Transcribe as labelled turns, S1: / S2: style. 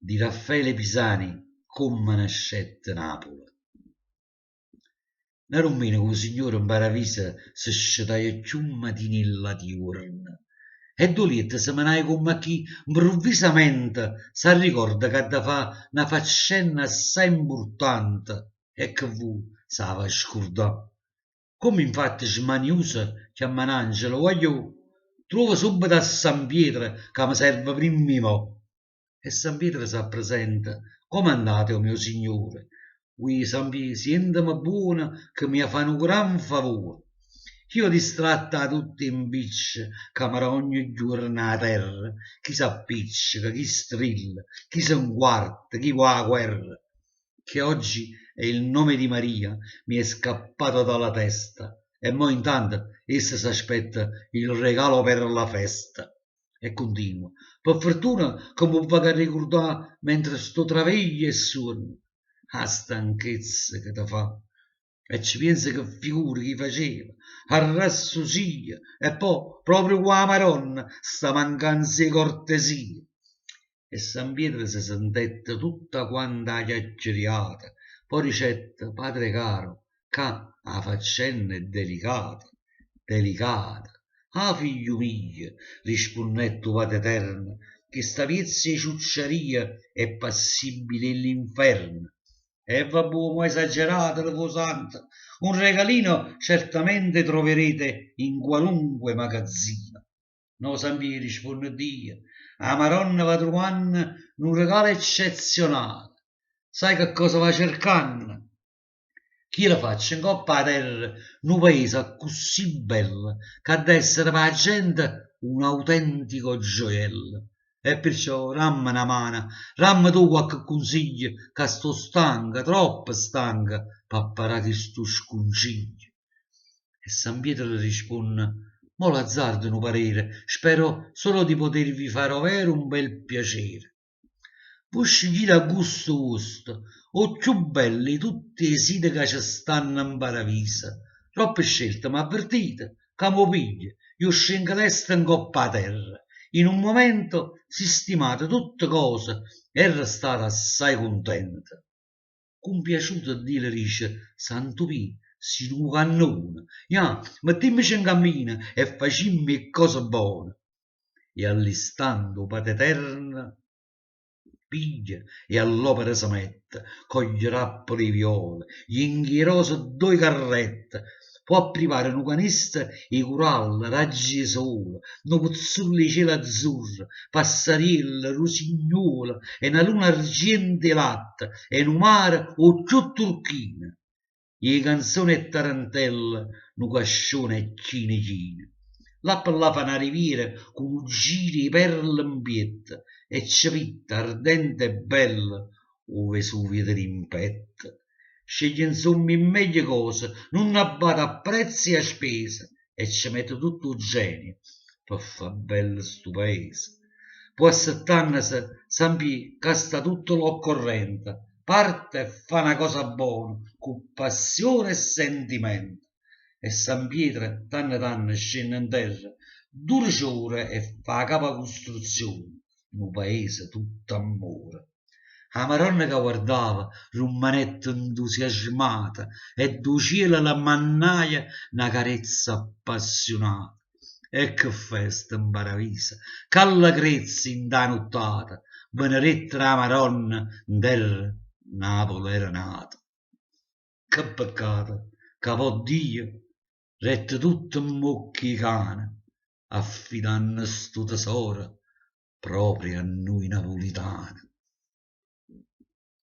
S1: di Raffaele Pisani, come nascette Napoli. Non rummino che il signore in paravisa si scetaia più matinilla diurna. E Dolietta se me ne come chi improvvisamente si ricorda che da fa una faccenda assai importante e che vu stava a scordare. Come infatti smaniusa chiamano Angelo, voglio, trova subito a San Pietro che mi serve prima mo. E San Pietro si presenta, come andate, o mio signore? Qui San Pietro, sientami buona che mi fa un gran favore. Io distratta a tutti in bicce, camera ogni giorno a terra, chi s'appiccica, chi strilla, chi se inguarda, chi va a guerra. Che oggi è il nome di Maria, mi è scappato dalla testa, e mo intanto essa s'aspetta il regalo per la festa. E continua, per fortuna che mi va a ricordare mentre sto travaglio e suono, a stanchezza che ti fa. E ci pensa che figure che faceva, arrassusia, e poi proprio qua la Maronna, sta mancanza di cortesia. E San Pietro si sentette tutta quanta chiacchierata, poi ricetta, padre caro, che la faccenda è delicata, delicata. Ah, figlio mio, rispondette padre eterno, che sta viezza di ciucciaria è passibile l'inferno. E vabbè, mo esagerato, Levo Santo, un regalino certamente troverete in qualunque magazzino. No, San Pietro, risponde Dio, la Maronna va trovando un regalo eccezionale. Sai che cosa va cercando? Chi la faccia in coppa a terra, in un paese così bello, che ad essere per la gente un autentico gioiello. E perciò ramma una mano, ramma tu qualche consiglio, che sto stanca, troppo stanca, per parare sto sconsiglio. E San Pietro le risponde, mo l'azzardo un parere, spero solo di potervi fare avere un bel piacere. Voi scegliete a gusto vostro, o più belli tutti i siti che ci stanno in paravisa. Troppe scelte, ma avvertite, che mo piglio, io scengo l'esta in coppa a terra. In un momento sistemate tutte cose e restate assai contenta. Compiaciuto di le dice, Santo Pio, si tu cannone, ja, mettiamoci in cammino e facimmi cose buone. E all'istante, Padre Eterno, piglia e all'opera si mette, con gli rappoli di viole, gli inghierosi due carrette, può privare un canista e curalla, raggi di sole, un puzzullo di cielo azzurro, passarielle, rusignole, e una luna argente e latte, e un mare o più turchino. E canzoni e tarantelle, un cascione e chine chine. Là per là fa una riviera con giri di perle in pietta e civitta ardente e bella, o Vesuvio ti rimpetta. Sceglie insomma in meglio cose, non abbata a prezzi e a spese, e ci mette tutto il genio per fa bello sto paese. Può assettare San Pio che sta tutto l'occorrente, parte e fa una cosa buona, con passione e sentimento. E San Pietro, tanne scende in terra, 12 ore e fa capo costruzione, un paese tutto amore. La Maronna che guardava, rumanetta entusiasmata, e do cielo la mannaia una carezza appassionata. E che festa in paravisa, che allegrezza in da nottata, benedetta la Maronna in terra Napoli era nata. Che peccato, che può Dio, rette tutto in mucchi cane, affidando sto tesoro proprio a noi napolitani.